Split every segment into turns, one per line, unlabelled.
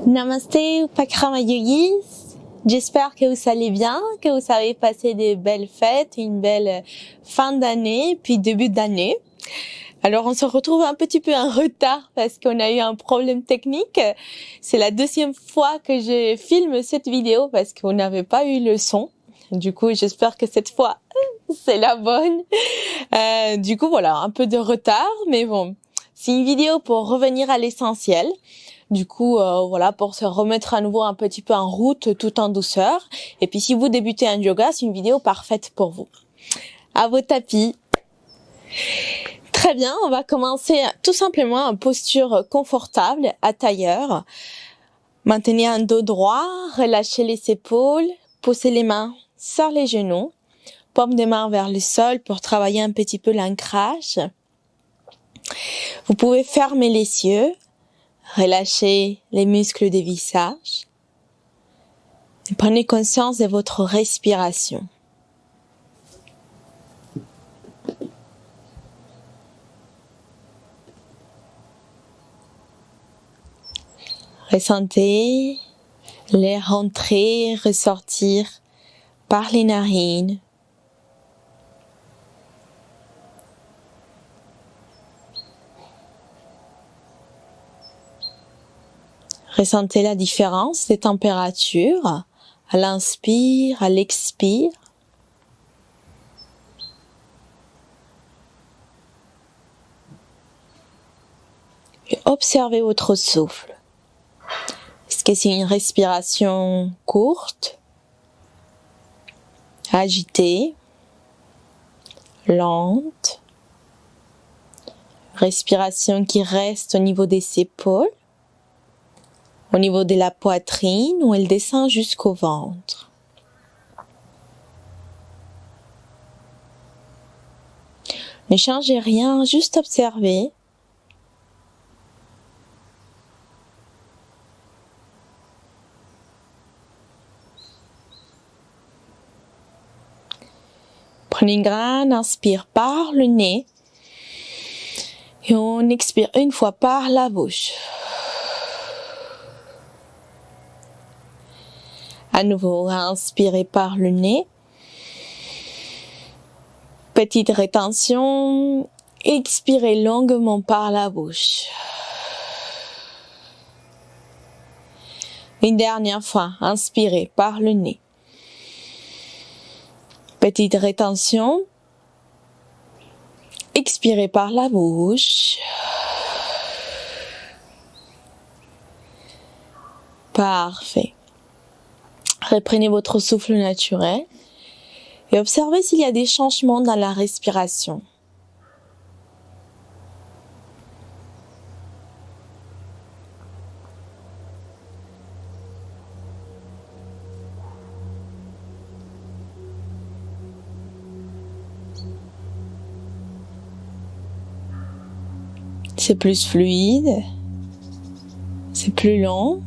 Namaste, Pakrama Yogis. J'espère que vous allez bien, que vous avez passé de belles fêtes, une belle fin d'année, puis début d'année. Alors, on se retrouve un petit peu en retard parce qu'on a eu un problème technique. C'est la deuxième fois que je filme cette vidéo parce qu'on n'avait pas eu le son. Du coup, j'espère que cette fois, c'est la bonne. Du coup, voilà, un peu de retard, mais bon, c'est une vidéo pour revenir à l'essentiel. Du coup, voilà, pour se remettre à nouveau un petit peu en route, tout en douceur. Et puis, si vous débutez en yoga, c'est une vidéo parfaite pour vous. À vos tapis. Très bien, on va commencer tout simplement en posture confortable, à tailleur. Maintenez un dos droit, relâchez les épaules, posez les mains sur les genoux, paume des mains vers le sol pour travailler un petit peu l'ancrage. Vous pouvez fermer les yeux, relâchez les muscles du visage et prenez conscience de votre respiration. Ressentez l'air rentrer, ressortir par les narines. Ressentez la différence des températures à l'inspire, à l'expire. Et observez votre souffle. Est-ce que c'est une respiration courte, agitée, lente, respiration qui reste au niveau des épaules, au niveau de la poitrine où elle descend jusqu'au ventre. Ne changez rien, juste observez. Prenez une grande inspire par le nez et on expire une fois par la bouche. À nouveau, inspirez par le nez. Petite rétention. Expirez longuement par la bouche. Une dernière fois, inspirez par le nez. Petite rétention. Expirez par la bouche. Parfait. Reprenez votre souffle naturel et observez s'il y a des changements dans la respiration. C'est plus fluide, c'est plus lent.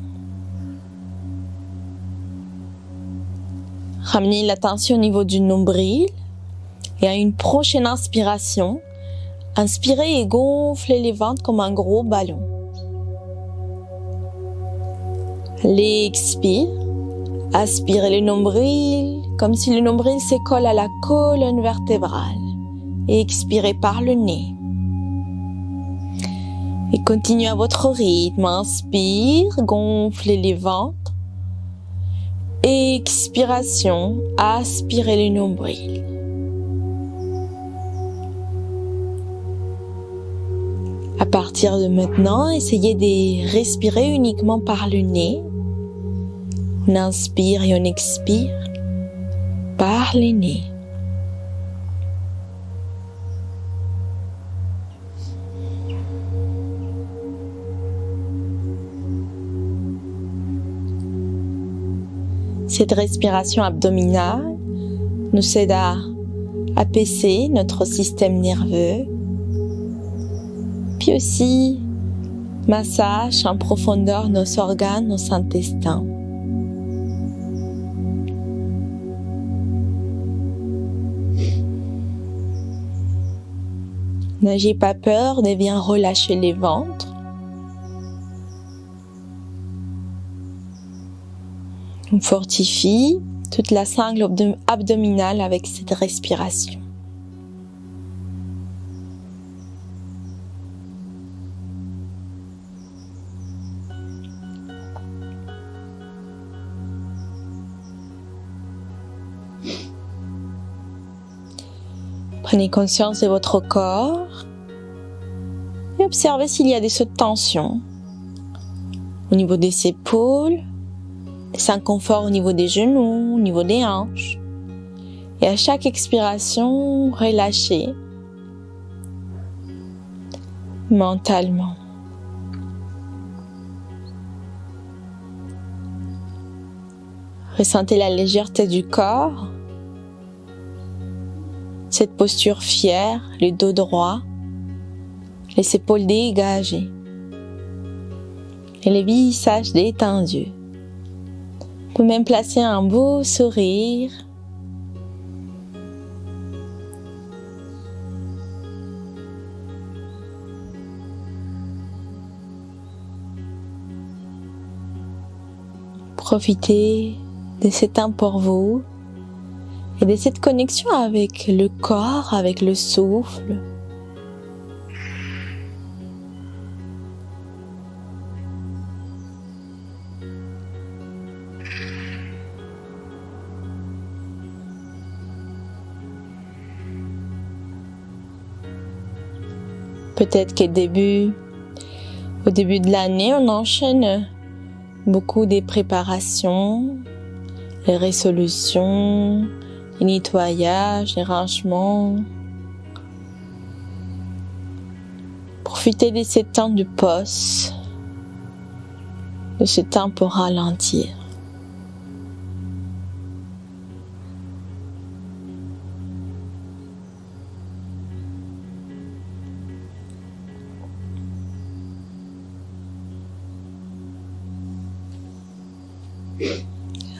Ramenez l'attention au niveau du nombril et à une prochaine inspiration, inspirez et gonflez les ventres comme un gros ballon. L'expire, aspirez le nombril comme si le nombril se colle à la colonne vertébrale et expirez par le nez. Et continuez à votre rythme, inspire, gonflez les ventres. Expiration, aspirez le nombril. À partir de maintenant, essayez de respirer uniquement par le nez. On inspire et on expire par le nez. Cette respiration abdominale nous aide à apaiser notre système nerveux, puis aussi massage en profondeur nos organes, nos intestins. N'ayez pas peur de bien relâcher les ventres. On fortifie toute la sangle abdominale avec cette respiration. Prenez conscience de votre corps et observez s'il y a des sauts de tension au niveau des épaules, des inconforts au niveau des genoux, au niveau des hanches. Et à chaque expiration, relâchez mentalement. Ressentez la légèreté du corps. Cette posture fière, le dos droit, les épaules dégagées et le visage détendu. Vous pouvez même placer un beau sourire. Profitez de ce temps pour vous. Et de cette connexion avec le corps, avec le souffle. Peut-être qu'au début de l'année, on enchaîne beaucoup des préparations, les résolutions, les nettoyages, les rangements. Profitez de ce temps de pause, de ce temps pour ralentir.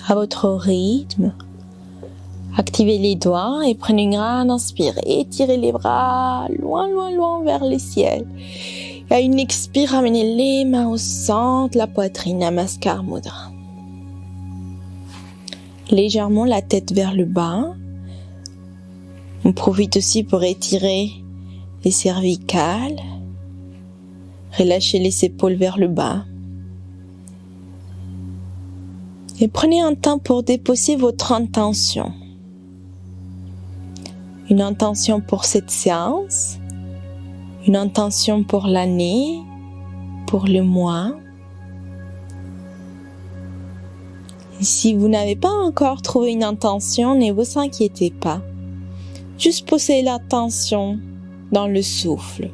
À votre rythme, activez les doigts et prenez une grande inspire. Étirez les bras loin, loin, loin vers le ciel. Et à une expire, ramenez les mains au centre, la poitrine, Namaskar Mudra. Légèrement la tête vers le bas. On profite aussi pour étirer les cervicales. Relâchez les épaules vers le bas. Et prenez un temps pour déposer votre intention. Une intention pour cette séance, une intention pour l'année, pour le mois. Et si vous n'avez pas encore trouvé une intention, ne vous inquiétez pas. Juste posez l'attention dans le souffle.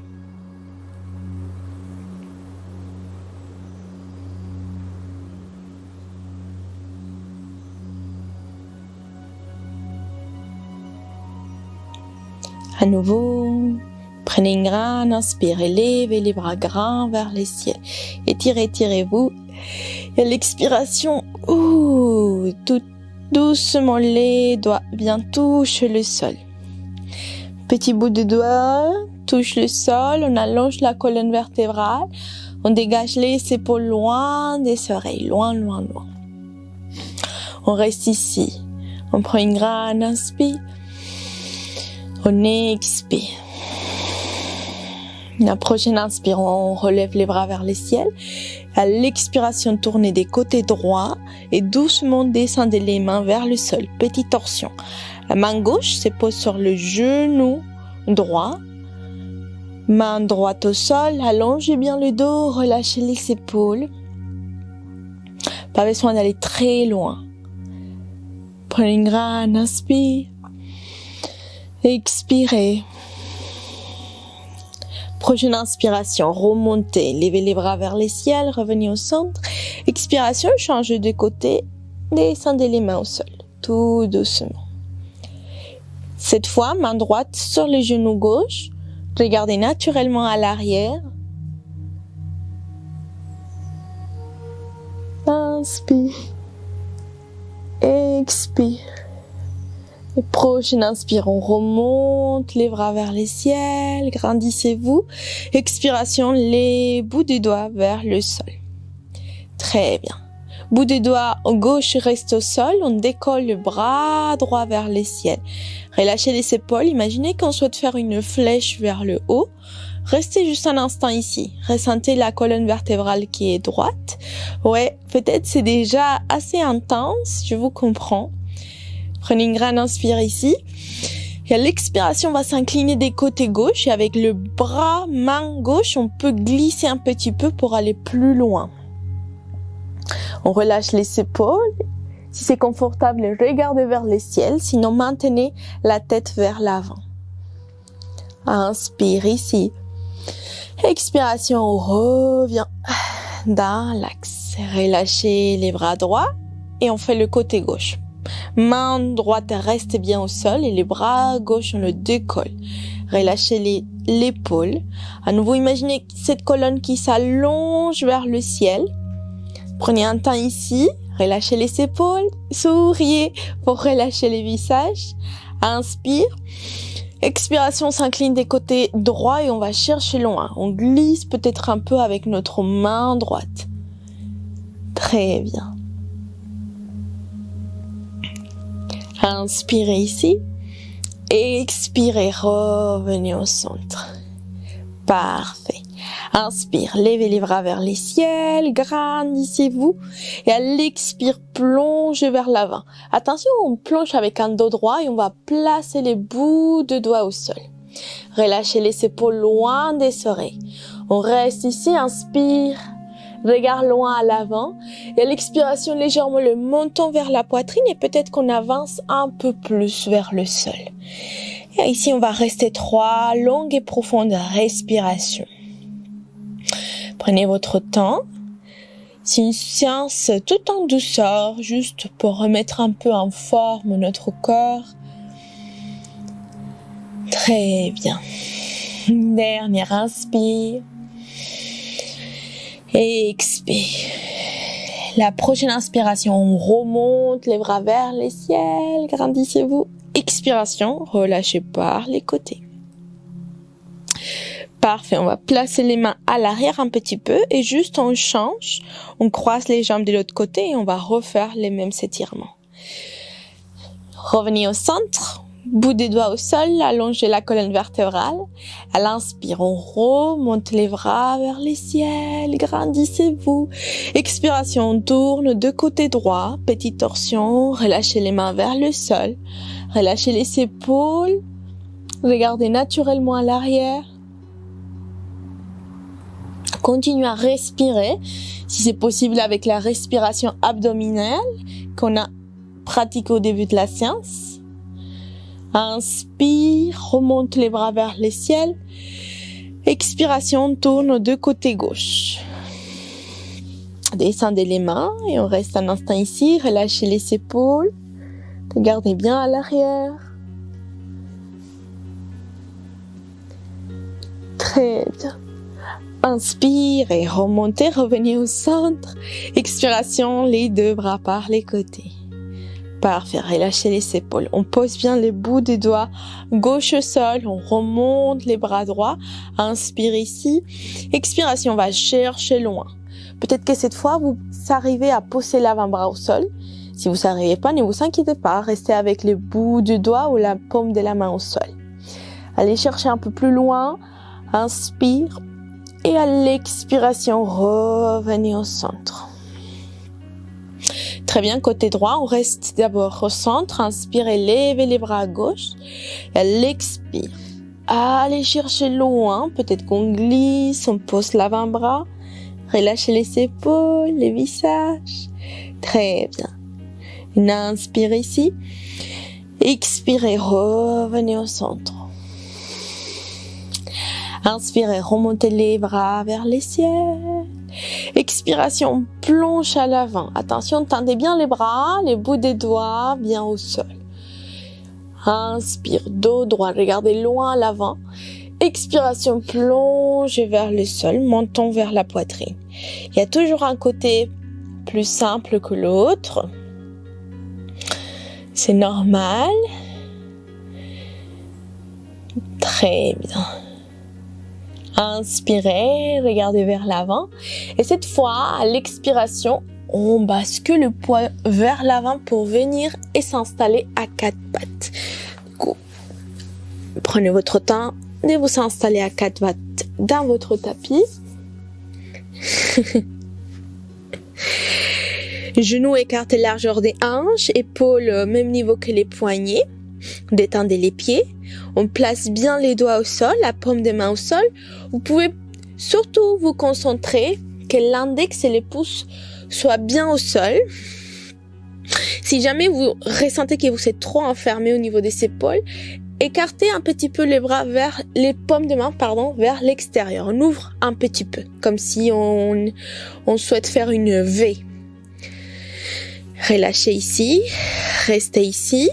À nouveau, prenez une grande inspire, élevez les bras grands vers le ciel. Étirez-vous. Et à l'expiration, tout doucement les doigts bien touchent le sol. Petit bout de doigt touche le sol, on allonge la colonne vertébrale, on dégage les épaules loin des oreilles, loin, loin, loin. On reste ici. On prend une grande inspire. On expire. La prochaine inspire, on relève les bras vers le ciel. À l'expiration, tournez des côtés droits et doucement descendez les mains vers le sol. Petite torsion. La main gauche se pose sur le genou droit. Main droite au sol, allongez bien le dos, relâchez les épaules. Pas besoin d'aller très loin. Prenez une grande inspire. Expirez. Prochaine inspiration, remontez, levez les bras vers le ciel, revenez au centre. Expiration, changez de côté, descendez les mains au sol, tout doucement. Cette fois, main droite sur le genou gauche, regardez naturellement à l'arrière. Inspire, expire. Et prochaine inspire, on remonte les bras vers le ciel, grandissez-vous. Expiration, les bouts des doigts vers le sol. Très bien. Bout des doigts gauche reste au sol. On décolle le bras droit vers le ciel. Relâchez les épaules. Imaginez qu'on souhaite faire une flèche vers le haut. Restez juste un instant ici. Ressentez la colonne vertébrale qui est droite. Ouais, peut-être c'est déjà assez intense. Je vous comprends. Prenez une grande inspire ici. Et à l'expiration, on va s'incliner des côtés gauche. Et avec le bras, main gauche, on peut glisser un petit peu pour aller plus loin. On relâche les épaules. Si c'est confortable, regardez vers le ciel. Sinon, maintenez la tête vers l'avant. Inspire ici. Expiration, on revient dans l'axe. Relâchez les bras droits et on fait le côté gauche. Main droite reste bien au sol et les bras gauche on le décolle. Relâchez l'épaule. À nouveau, imaginez cette colonne qui s'allonge vers le ciel. Prenez un temps ici. Relâchez les épaules. Souriez pour relâcher les visages. Inspire. Expiration, on s'incline des côtés droits et on va chercher loin. On glisse peut-être un peu avec notre main droite. Très bien. Inspirez ici. Expirez, revenez au centre. Parfait. Inspire, levez les bras vers les ciels, grandissez-vous. Et à l'expire, plongez vers l'avant. Attention, on plonge avec un dos droit et on va placer les bouts de doigts au sol. Relâchez les épaules loin des oreilles. On reste ici, inspire, regard loin à l'avant. Et à l'expiration, légèrement le menton vers la poitrine et peut-être qu'on avance un peu plus vers le sol. Et ici, on va rester droit, longue et profonde respiration. Prenez votre temps. C'est une séance tout en douceur, juste pour remettre un peu en forme notre corps. Très bien. Dernière inspire. Et expire. La prochaine inspiration, on remonte les bras vers les ciels, grandissez-vous. Expiration, relâchez par les côtés. Parfait, on va placer les mains à l'arrière un petit peu et juste on change, on croise les jambes de l'autre côté et on va refaire les mêmes étirements. Revenez au centre, bout des doigts au sol, allongez la colonne vertébrale. À l'inspire, on remonte les bras vers les ciels, grandissez-vous. Expiration, on tourne de côté droit, petite torsion, relâchez les mains vers le sol, relâchez les épaules, regardez naturellement à l'arrière. Continuez à respirer, si c'est possible avec la respiration abdominale qu'on a pratiquée au début de la séance. Inspire, remonte les bras vers le ciel. Expiration, tourne de côté gauche. Descendez les mains et on reste un instant ici, relâchez les épaules. Regardez bien à l'arrière. Très bien. Inspire et remontez, revenez au centre. Expiration, les deux bras par les côtés. Parfait, relâchez les épaules. On pose bien les bouts des doigts gauche au sol. On remonte les bras droits. Inspire ici. Expiration, on va chercher loin. Peut-être que cette fois, vous arrivez à poser l'avant-bras au sol. Si vous n'arrivez pas, ne vous inquiétez pas. Restez avec les bouts du doigt ou la paume de la main au sol. Allez chercher un peu plus loin. Inspire. Et à l'expiration, revenez au centre. Très bien, côté droit, on reste d'abord au centre. Inspirez, levez les bras à gauche. Et à l'expire, allez chercher loin. Peut-être qu'on glisse, on pose l'avant-bras. Relâchez les épaules, les visages. Très bien. Une inspire ici. Expirez, revenez au centre. Inspirez, remontez les bras vers les ciels. Expiration, plonge à l'avant. Attention, tendez bien les bras, les bouts des doigts bien au sol. Inspire, dos droit, regardez loin à l'avant. Expiration, plonge vers le sol, menton vers la poitrine. Il y a toujours un côté plus simple que l'autre. C'est normal. Très bien. Inspirez, regardez vers l'avant. Et cette fois, à l'expiration, on bascule le poids vers l'avant pour venir et s'installer à 4 pattes. Du coup, prenez votre temps de vous installer à 4 pattes dans votre tapis. Genoux écartés largeur des hanches, épaules au même niveau que les poignets. Détendez les pieds. On place bien les doigts au sol, la paume des mains au sol. Vous pouvez surtout vous concentrer que l'index et les pouces soient bien au sol. Si jamais vous ressentez que vous êtes trop enfermé au niveau des épaules, écartez un petit peu les bras vers les paumes de main, vers l'extérieur. On ouvre un petit peu, comme si on souhaite faire une V. Relâchez ici, restez ici.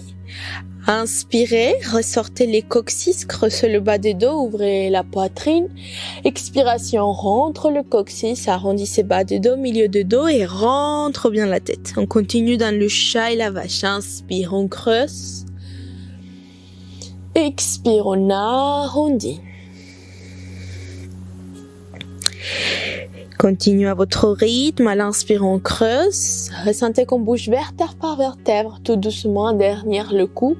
Inspirez, ressortez les coccyx, creusez le bas des dos, ouvrez la poitrine. Expiration, rentre le coccyx, arrondissez bas de dos, milieu de dos et rentre bien la tête. On continue dans le chat et la vache. Inspire, on creuse. Expire, on arrondit. Continuez à votre rythme, à l'inspire, on creuse. Ressentez qu'on bouge vertèbre par vertèbre, tout doucement derrière le cou.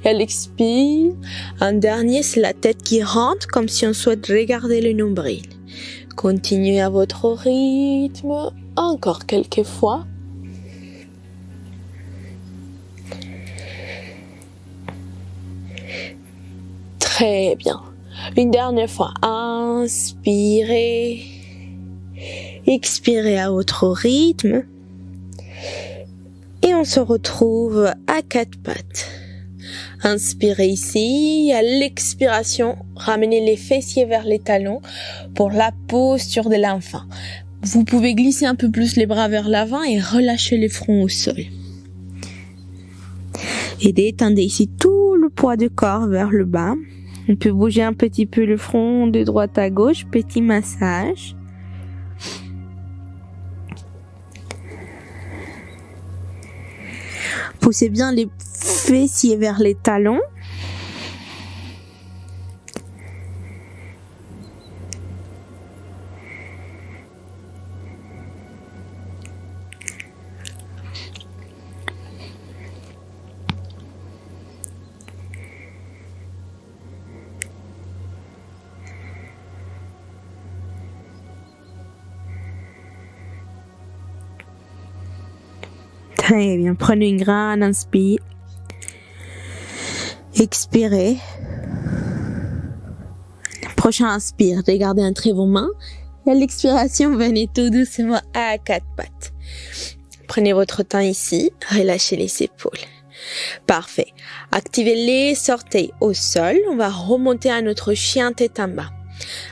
Et à l'expire, un dernier, c'est la tête qui rentre, comme si on souhaite regarder le nombril. Continuez à votre rythme, encore quelques fois. Très bien. Une dernière fois, inspirez. Expirez à votre rythme et on se retrouve à 4 pattes. Inspirez ici, à l'expiration, ramenez les fessiers vers les talons pour la posture de l'enfant. Vous pouvez glisser un peu plus les bras vers l'avant et relâcher les fronts au sol. Et détendez ici tout le poids du corps vers le bas. On peut bouger un petit peu le front de droite à gauche, petit massage. Poussez bien les fessiers vers les talons. Très bien, prenez une grande inspire. Expirez. Prochain inspire, regardez entre vos mains. Et à l'expiration, venez tout doucement à 4 pattes. Prenez votre temps ici, relâchez les épaules. Parfait. Activez les orteils au sol. On va remonter à notre chien tête en bas.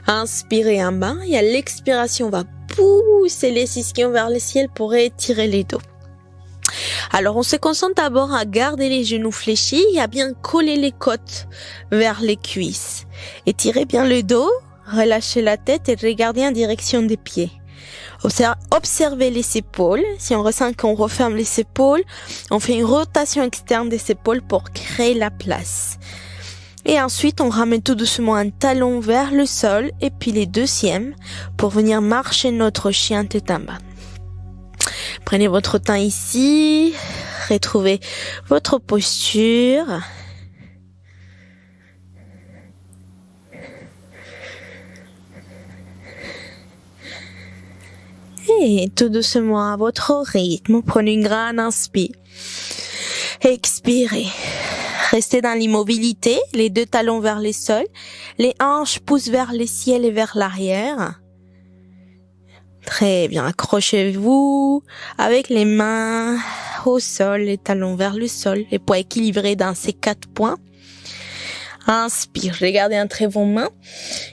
Inspirez en bas et à l'expiration, on va pousser les ischions vers le ciel pour étirer les dos. Alors, on se concentre d'abord à garder les genoux fléchis et à bien coller les côtes vers les cuisses. Étirez bien le dos, relâchez la tête et regardez en direction des pieds. Observez les épaules. Si on ressent qu'on referme les épaules, on fait une rotation externe des épaules pour créer la place. Et ensuite, on ramène tout doucement un talon vers le sol et puis les deuxièmes pour venir marcher notre chien tête en bas. Prenez votre temps ici, retrouvez votre posture. Et tout doucement à votre rythme, prenez une grande inspire. Expirez. Restez dans l'immobilité, les deux talons vers le sol, les hanches poussent vers le ciel et vers l'arrière. Très bien, accrochez-vous avec les mains au sol, les talons vers le sol, les poids équilibrés dans ces 4 points. Inspire, regardez entre vos mains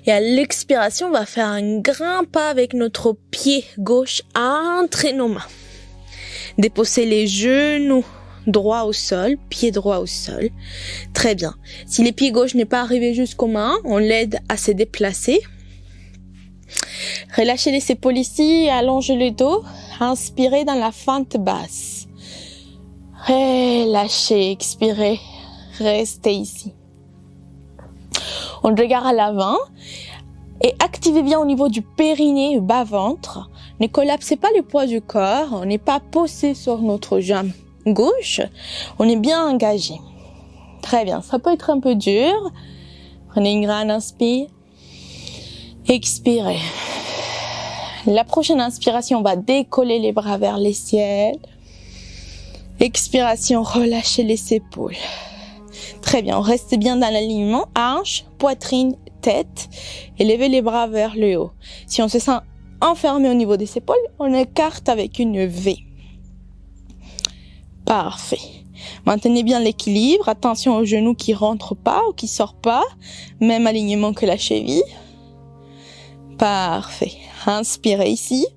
et à l'expiration, on va faire un grand pas avec notre pied gauche entre nos mains. Déposez les genoux droits au sol, pied droit au sol. Très bien. Si les pieds gauche n'est pas arrivé jusqu'aux mains, on l'aide à se déplacer. Relâchez les épaules ici, allongez le dos, inspirez dans la fente basse. Relâchez, expirez, restez ici. On regarde à l'avant et activez bien au niveau du périnée, bas-ventre, Ne collapsez pas le poids du corps. On n'est pas posé sur notre jambe gauche. On est bien engagé. Très bien. Ça peut être un peu dur. Prenez une grande inspire. Expirez. La prochaine inspiration, on va décoller les bras vers le ciel. Expiration, relâchez les épaules. Très bien, on reste bien dans l'alignement. Hanche, poitrine, tête. Et levez les bras vers le haut. Si on se sent enfermé au niveau des épaules, on écarte avec une V. Parfait. Maintenez bien l'équilibre. Attention aux genoux qui rentrent pas ou qui sortent pas. Même alignement que la cheville. Parfait. Inspirez ici.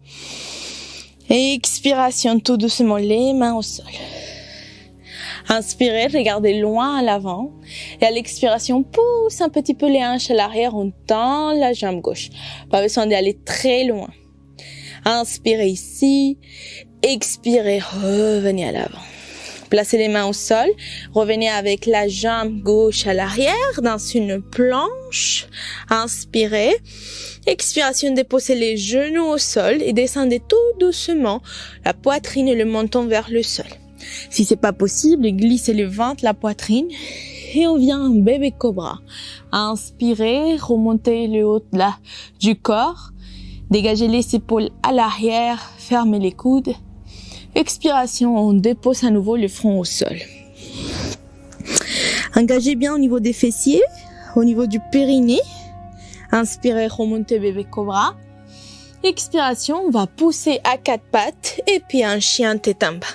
Et expiration tout doucement, les mains au sol. Inspirez, regardez loin à l'avant. Et à l'expiration, pousse un petit peu les hanches à l'arrière. On tend la jambe gauche. Pas besoin d'aller très loin. Inspirez ici. Expirez, revenez à l'avant. Placez les mains au sol. Revenez avec la jambe gauche à l'arrière dans une planche. Inspirez. Expiration, déposez les genoux au sol et descendez tout doucement la poitrine et le menton vers le sol. Si c'est pas possible, glissez le ventre, la poitrine et on vient en bébé cobra. Inspirez, remontez le haut du corps, dégagez les épaules à l'arrière, fermez les coudes. Expiration, on dépose à nouveau le front au sol. Engagez bien au niveau des fessiers, au niveau du périnée. Inspirez, remontez bébé cobra. Expiration, on va pousser à quatre pattes et puis un chien tête en bas.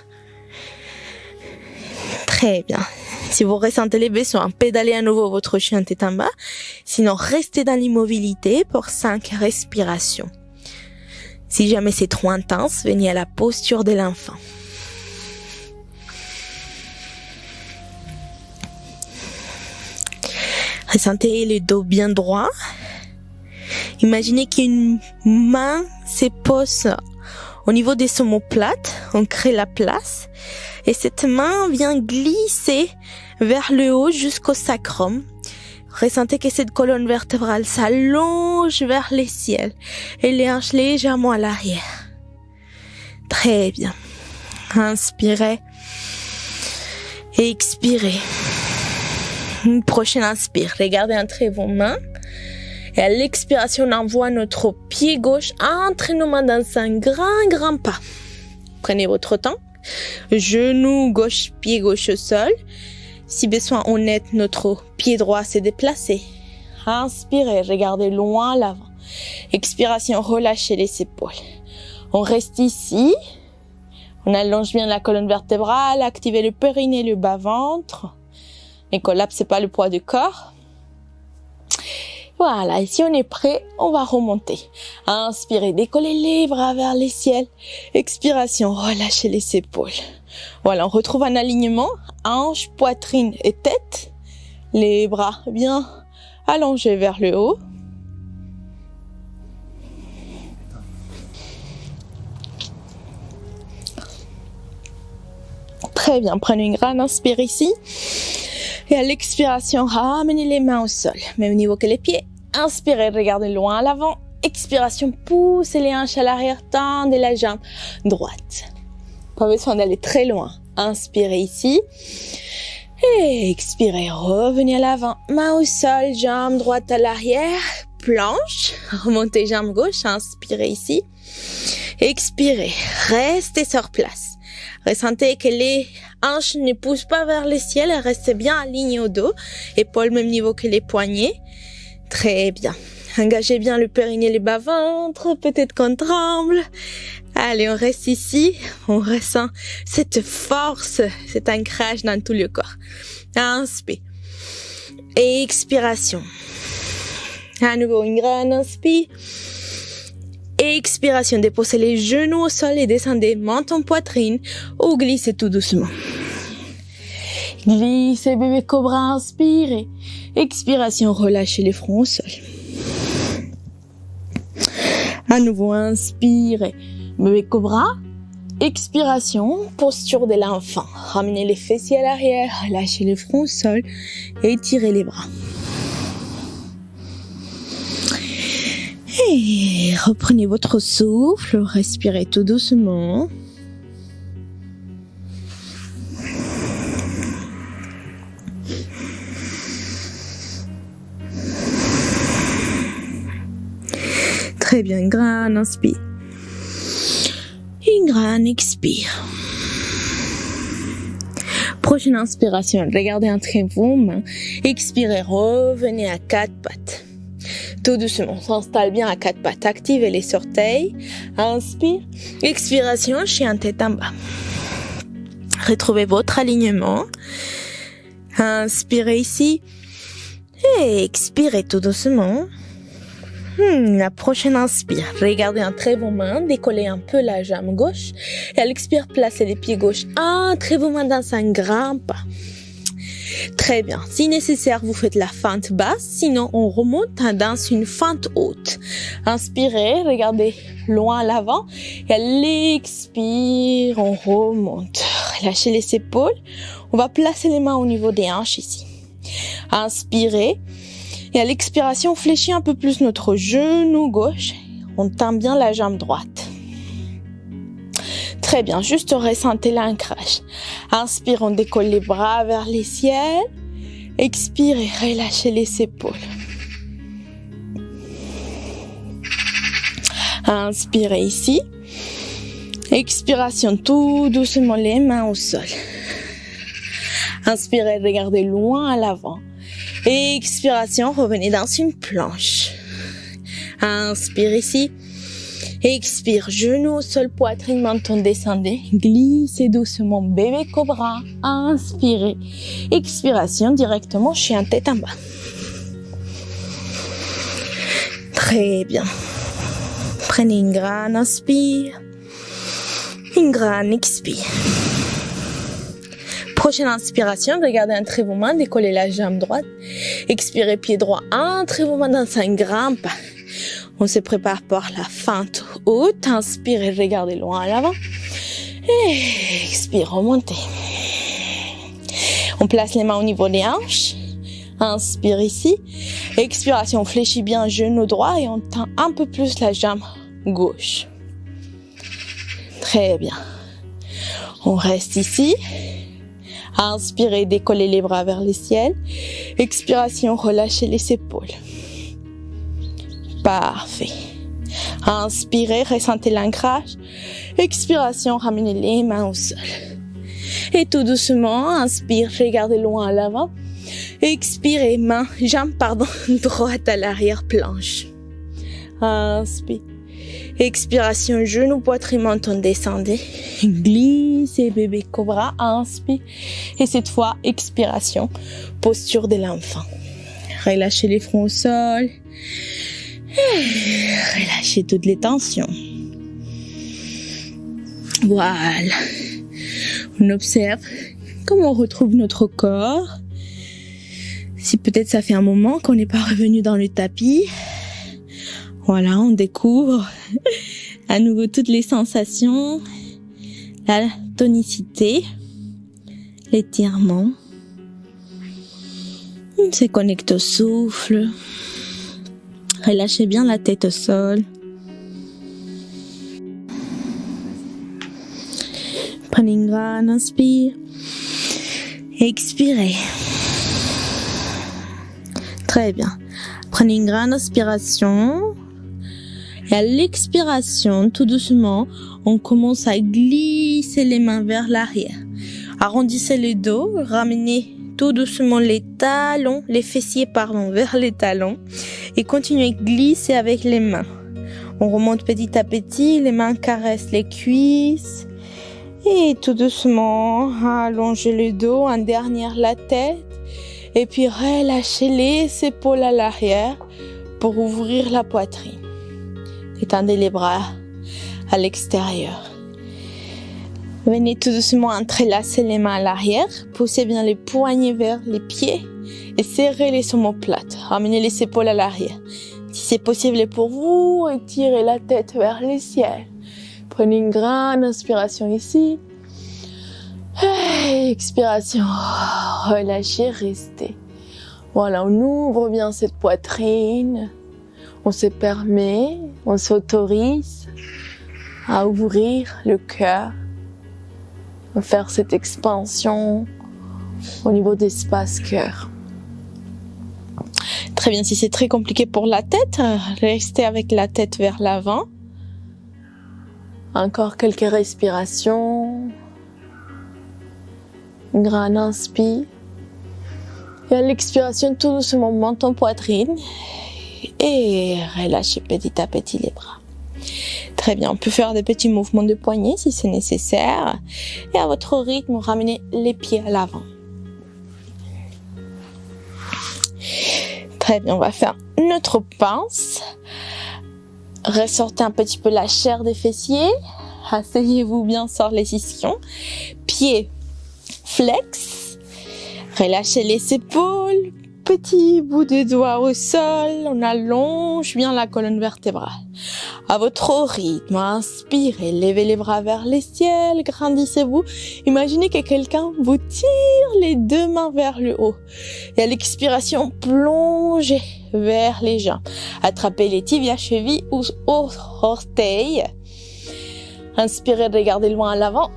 Très bien. Si vous ressentez les besoins, pédalez à nouveau votre chien tête en bas. Sinon, restez dans l'immobilité pour 5 respirations. Si jamais c'est trop intense, venez à la posture de l'enfant. Ressentez le dos bien droit. Imaginez qu'une main se pose au niveau des omoplates. On crée la place. Et cette main vient glisser vers le haut jusqu'au sacrum. Ressentez que cette colonne vertébrale s'allonge vers le ciel et les hanches légèrement à l'arrière. Très bien. Inspirez et expirez. Une prochaine inspire. Regardez entre vos mains. Et à l'expiration, on envoie notre pied gauche entre nos mains dans un grand pas. Prenez votre temps. Genou gauche, pied gauche au sol. Si besoin, on aide notre pied droit à se déplacer. Inspirez, regardez loin à l'avant. Expiration, relâchez les épaules. On reste ici. On allonge bien la colonne vertébrale, activez le périnée, le bas-ventre. Ne collapsez pas le poids du corps. Voilà, et si on est prêt, on va remonter. Inspirez, décollez les bras vers le ciel. Expiration, relâchez les épaules. Voilà, on retrouve un alignement, hanche, poitrine et tête. Les bras bien allongés vers le haut. Très bien, prenez une grande inspire ici. Et à l'expiration, ramenez les mains au sol, même niveau que les pieds. Inspirez, regardez loin à l'avant. Expiration, poussez les hanches à l'arrière, tendez la jambe droite. Pas besoin d'aller très loin. Inspirez ici. Et expirez, revenez à l'avant. Main au sol, jambe droite à l'arrière. Planche, remontez jambe gauche, inspirez ici. Expirez, restez sur place. Ressentez que les hanches ne poussent pas vers le ciel, restez bien alignées au dos. Épaules même niveau que les poignets. Très bien. Engagez bien le périnée, le bas-ventre, peut-être qu'on tremble. Allez, on reste ici. On ressent cette force, cet ancrage dans tout le corps. Inspire. Et expiration. À nouveau, une grande inspire. Expiration, déposez les genoux au sol et descendez menton poitrine ou glissez tout doucement. Glissez bébé cobra, inspirez. Expiration, relâchez les fronts au sol. À nouveau, inspirez. Bébé cobra. Expiration, posture de l'enfant. Ramenez les fessiers à l'arrière, relâchez les fronts au sol et étirez les bras. Et reprenez votre souffle, respirez tout doucement. Très bien, grande inspire. Une grande expire. Prochaine inspiration, regardez entre vos mains. Expirez, revenez à quatre pattes. Tout doucement, on s'installe bien à quatre pattes. Activez les orteils. Inspire. Expiration, chien tête en bas. Retrouvez votre alignement. Inspirez ici. Et expirez tout doucement. La prochaine inspire. Regardez entre vos mains, décollez un peu la jambe gauche. Et à l'expire, placez les pieds gauches entre vos mains dans un grand pas. Très bien. Si nécessaire, vous faites la fente basse. Sinon, on remonte dans une fente haute. Inspirez, regardez loin à l'avant. Et à l'expire, on remonte. Relâchez les épaules. On va placer les mains au niveau des hanches ici. Inspirez. Et à l'expiration, on fléchit un peu plus notre genou gauche. On tend bien la jambe droite. Très bien, juste ressentez l'ancrage. Inspire, on décolle les bras vers les ciels. Expirez, relâchez les épaules. Inspirez ici. Expiration, tout doucement les mains au sol. Inspirez, regardez loin à l'avant. Expiration, revenez dans une planche. Inspire ici. Expire, genou au sol, poitrine, menton, descendez. Glissez doucement, bébé cobra. Inspirez. Expiration, directement, chien tête en bas. Très bien. Prenez une grande inspire. Une grande expire. Prochaine inspiration, regardez entre vos mains, décollez la jambe droite. Expirez, pied droit entre vos mains dans un grand pas. On se prépare pour la fente haute. Inspirez, regardez loin à l'avant. Et expire, remontez. On place les mains au niveau des hanches. Inspire ici. Expiration, on fléchit bien genou droit et on tend un peu plus la jambe gauche. Très bien. On reste ici. Inspirez, décollez les bras vers le ciel. Expiration, relâchez les épaules. Parfait. Inspirez, ressentez l'ancrage. Expiration, ramenez les mains au sol. Et tout doucement, inspire, regardez loin à l'avant. Expirez, jambe droite à l'arrière, planche. Inspire. Expiration, genou, poitrine, menton, descendez. Glissez, bébé cobra, inspire. Et cette fois, expiration, posture de l'enfant. Relâchez les fronts au sol. Relâchez toutes les tensions. Voilà. On observe comment on retrouve notre corps. Si peut-être ça fait un moment qu'on n'est pas revenu dans le tapis. Voilà, on découvre à nouveau toutes les sensations, la tonicité, l'étirement. On se connecte au souffle. Relâchez bien la tête au sol. Prenez une grande inspire. Expirez. Très bien. Prenez une grande inspiration. Et à l'expiration, tout doucement, on commence à glisser les mains vers l'arrière. Arrondissez le dos, ramenez tout doucement les fessiers vers les talons et continuez à glisser avec les mains. On remonte petit à petit, les mains caressent les cuisses et tout doucement, allongez le dos, en dernière la tête et puis relâchez les épaules à l'arrière pour ouvrir la poitrine. Étendez les bras à l'extérieur. Venez tout doucement entrelacer les mains à l'arrière. Poussez bien les poignets vers les pieds et serrez les omoplates. Ramenez les épaules à l'arrière. Si c'est possible pour vous, étirez la tête vers le ciel. Prenez une grande inspiration ici. Expiration. Relâchez, restez. Voilà, on ouvre bien cette poitrine. On se permet, on s'autorise à ouvrir le cœur, à faire cette expansion au niveau d'espace cœur. Très bien, si c'est très compliqué pour la tête, restez avec la tête vers l'avant. Encore quelques respirations. Une grande inspire. Et à l'expiration, tout doucement, menton, poitrine. Et relâchez petit à petit les bras. Très bien, on peut faire des petits mouvements de poignets si c'est nécessaire. Et à votre rythme, ramenez les pieds à l'avant. Très bien, on va faire notre pince. Ressortez un petit peu la chair des fessiers. Asseyez-vous bien sur les ischions. Pieds flex. Relâchez les épaules. Petit bout de doigt au sol. On allonge bien la colonne vertébrale. À votre rythme, inspirez, levez les bras vers le ciel, grandissez-vous. Imaginez que quelqu'un vous tire les deux mains vers le haut. Et à l'expiration, plongez vers les jambes. Attrapez les tibias, chevilles ou orteils. Inspirez, regardez loin à l'avant.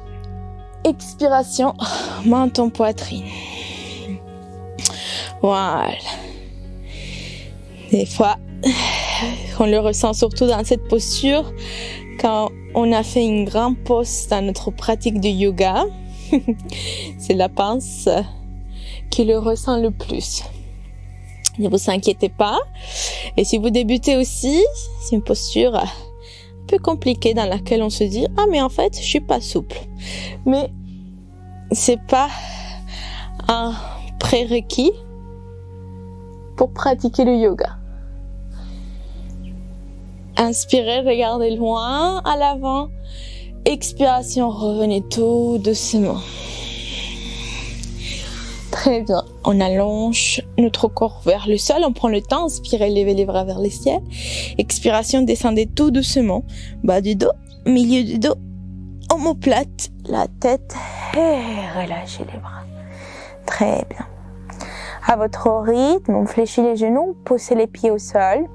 Expiration, menton, poitrine. Voilà. Des fois, on le ressent surtout dans cette posture quand on a fait une grande pause dans notre pratique de yoga. C'est la pince qui le ressent le plus. Ne vous inquiétez pas. Et si vous débutez aussi, c'est une posture un peu compliquée dans laquelle on se dit « Ah mais en fait, je suis pas souple ». Mais c'est pas un prérequis pour pratiquer le yoga. Inspirez, regardez loin, à l'avant. Expiration, revenez tout doucement. Très bien. On allonge notre corps vers le sol. On prend le temps. Inspirez, levez les bras vers le ciel. Expiration, descendez tout doucement. Bas du dos, milieu du dos, omoplate, la tête et relâchez les bras. Très bien. À votre rythme, on fléchit les genoux, poussez les pieds au sol.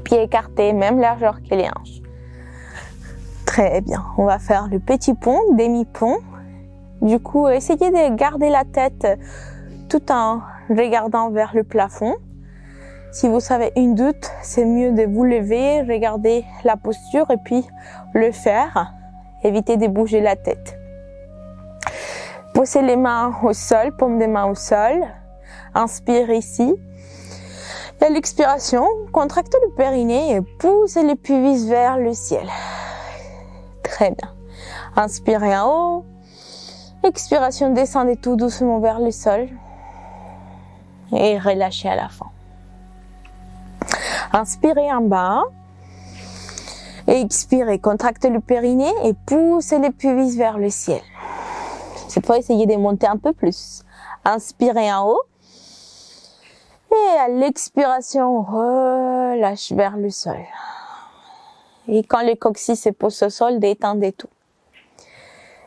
Pieds écartés, même largeur que les hanches. Très bien. On va faire le petit pont, demi-pont. Du coup, essayez de garder la tête tout en regardant vers le plafond. Si vous avez une doute, c'est mieux de vous lever, regarder la posture et puis le faire. Évitez de bouger la tête. Posez les mains au sol, paume des mains au sol. Inspire ici. Et à l'expiration, contractez le périnée et poussez les pubis vers le ciel. Très bien. Inspirez en haut. Expiration, descendez tout doucement vers le sol. Et relâchez à la fin. Inspirez en bas. Et expirez, contractez le périnée et poussez les pubis vers le ciel. Cette fois, essayez de monter un peu plus. Inspirez en haut. Et à l'expiration, relâche vers le sol. Et quand le coccyx se pose au sol, détendez tout.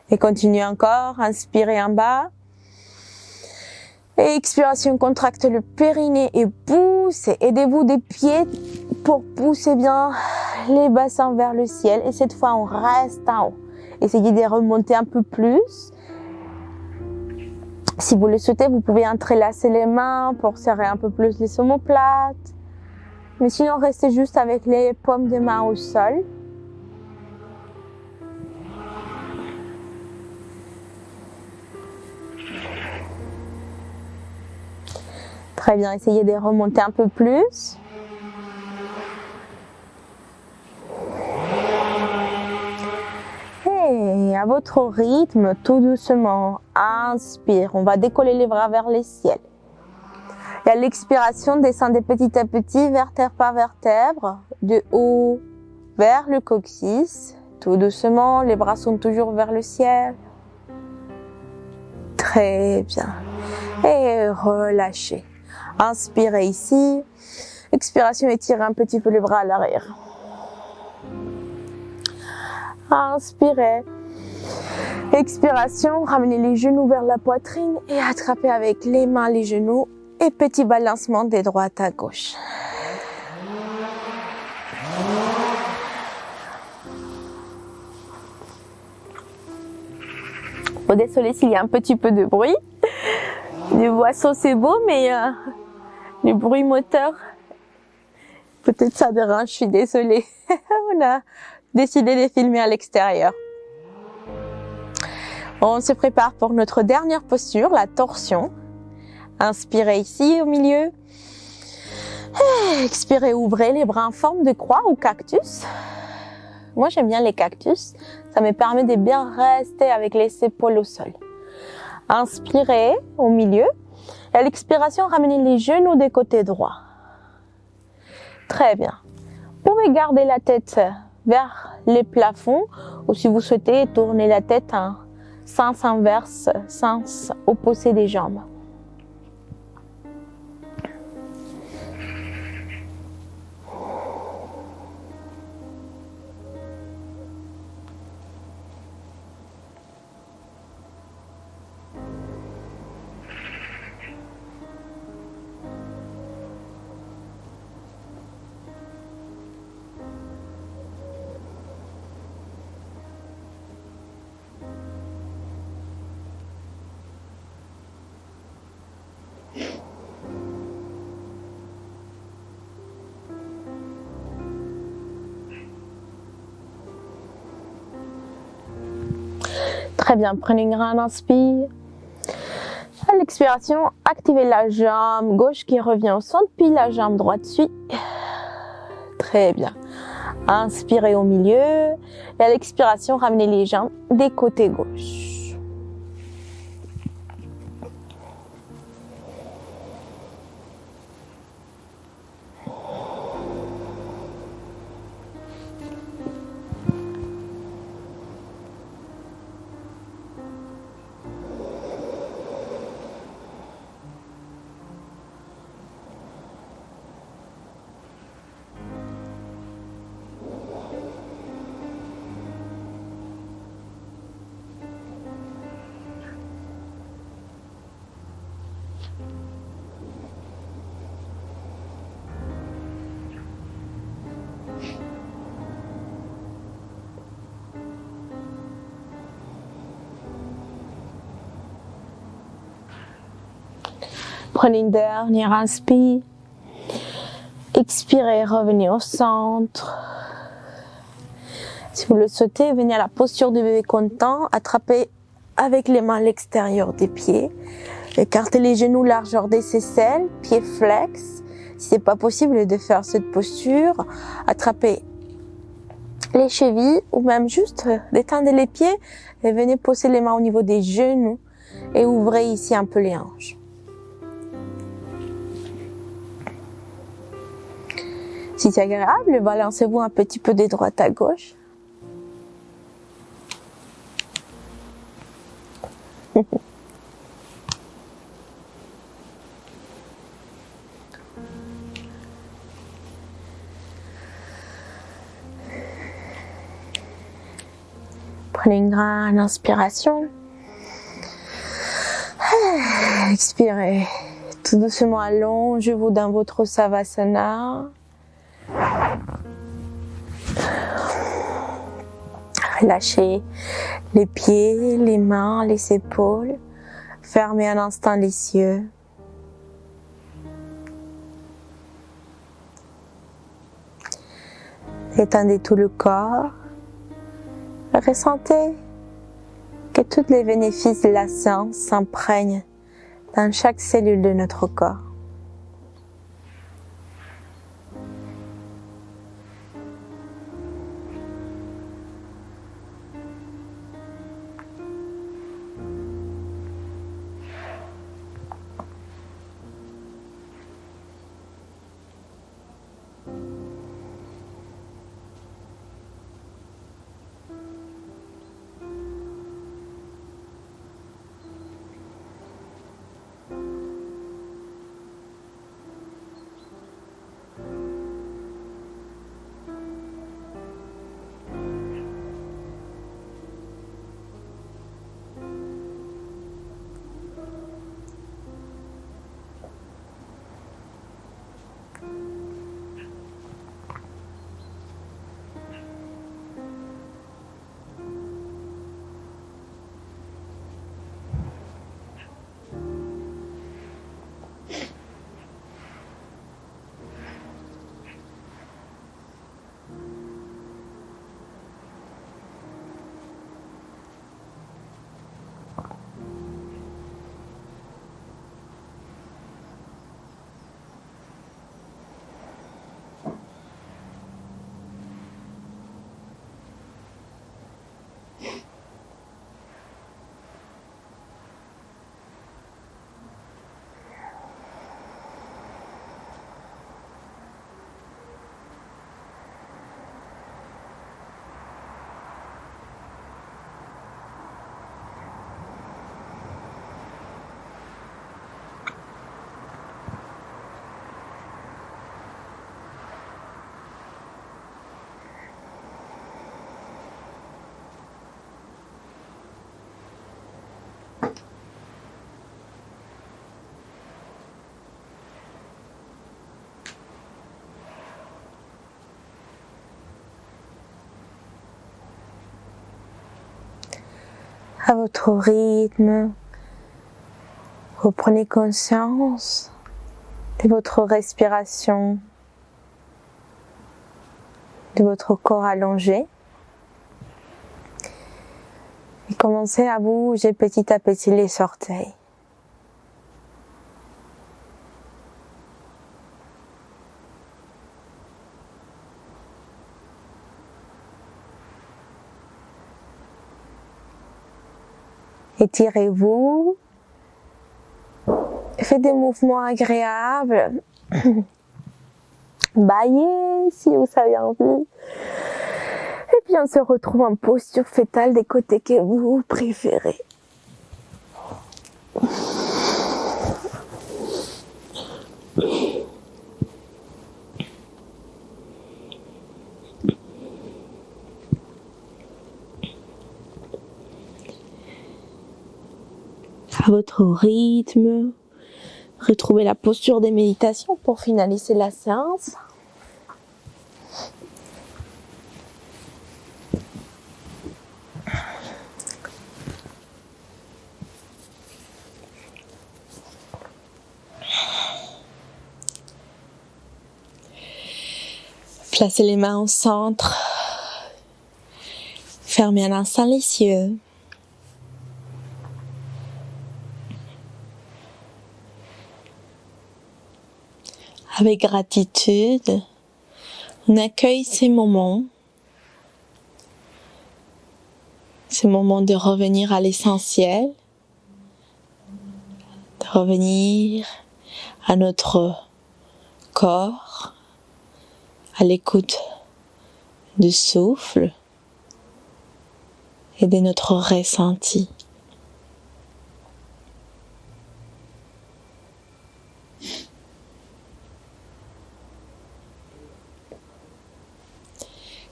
Et continuez encore, inspirez en bas. Et expiration, contractez le périnée et poussez. Aidez-vous des pieds pour pousser bien les bassins vers le ciel. Et cette fois, on reste en haut. Essayez de remonter un peu plus. Si vous le souhaitez, vous pouvez entrelacer les mains pour serrer un peu plus les omoplates. Mais sinon, restez juste avec les paumes des mains au sol. Très bien, essayez de remonter un peu plus. Et à votre rythme, tout doucement, inspire. On va décoller les bras vers le ciel. Et à l'expiration, descendez petit à petit, vertèbre par vertèbre, de haut vers le coccyx. Tout doucement, les bras sont toujours vers le ciel. Très bien. Et relâchez. Inspirez ici. Expiration, étirez un petit peu les bras à l'arrière. Inspirez. Expiration, ramenez les genoux vers la poitrine et attrapez avec les mains les genoux et petit balancement de droite à gauche. Bon, désolée s'il y a un petit peu de bruit. Les oiseaux c'est beau, mais les bruits moteurs, peut-être ça dérange, je suis désolée. On a décidé de filmer à l'extérieur. On se prépare pour notre dernière posture, la torsion. Inspirez ici au milieu. Expirez, ouvrez les bras en forme de croix ou cactus. Moi j'aime bien les cactus, ça me permet de bien rester avec les épaules au sol. Inspirez au milieu et à l'expiration, ramenez les genoux des côtés droits. Très bien. Vous pouvez garder la tête vers les plafonds ou si vous souhaitez, tourner la tête en sens inverse, sens opposé des jambes. Très bien, prenez une grande inspire. À l'expiration, activez la jambe gauche qui revient au centre, puis la jambe droite suit. Très bien. Inspirez au milieu. Et à l'expiration, ramenez les jambes des côtés gauche. Prenez une dernière inspire. Expirez, revenez au centre. Si vous le souhaitez, venez à la posture du bébé content. Attrapez avec les mains l'extérieur des pieds. Écartez les genoux largeur des aisselles, pieds flex. Si c'est pas possible de faire cette posture, attrapez les chevilles ou même juste détendez les pieds et venez poser les mains au niveau des genoux et ouvrez ici un peu les hanches. Si c'est agréable, balancez-vous un petit peu de droite à gauche. Prenez une grande inspiration. Expirez. Tout doucement, allongez-vous dans votre Savasana. Relâchez les pieds, les mains, les épaules. Fermez un instant les yeux. Étendez tout le corps. Ressentez que tous les bénéfices de la séance s'imprègnent dans chaque cellule de notre corps. à votre rythme. Vous prenez conscience de votre respiration, de votre corps allongé. Et commencez à bouger petit à petit les orteils. Étirez-vous. Faites des mouvements agréables. Baillez si vous avez envie. Et puis on se retrouve en posture fétale des côtés que vous préférez. À votre rythme, retrouvez la posture des méditations pour finaliser la séance. Placez les mains au centre. Fermez un instant les yeux. Avec gratitude, on accueille ces moments de revenir à l'essentiel, de revenir à notre corps, à l'écoute du souffle et de notre ressenti.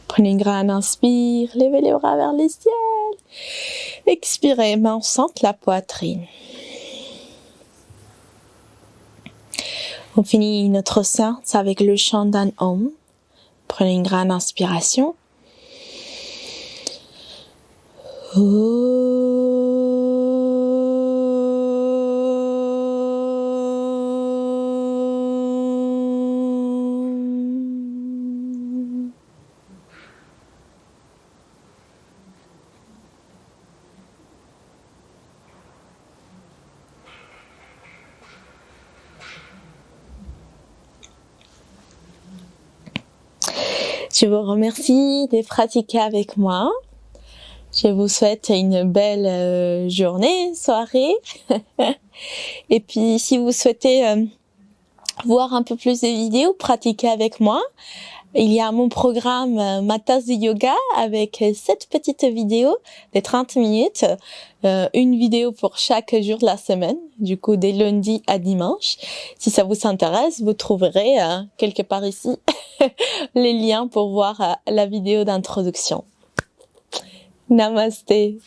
Prenez une grande inspire, levez les bras vers le ciel. Expirez, main au centre, la poitrine. On finit notre séance avec le chant d'un Om. Prenez une grande inspiration. Je vous remercie de pratiquer avec moi. Je vous souhaite une belle journée, soirée. Et puis, si vous souhaitez voir un peu plus de vidéos, pratiquer avec moi, il y a mon programme Ma tasse de yoga avec 7 petites vidéos de 30 minutes. Une vidéo pour chaque jour de la semaine, du coup dès lundi à dimanche. Si ça vous intéresse, vous trouverez quelque part ici les liens pour voir la vidéo d'introduction. Namasté.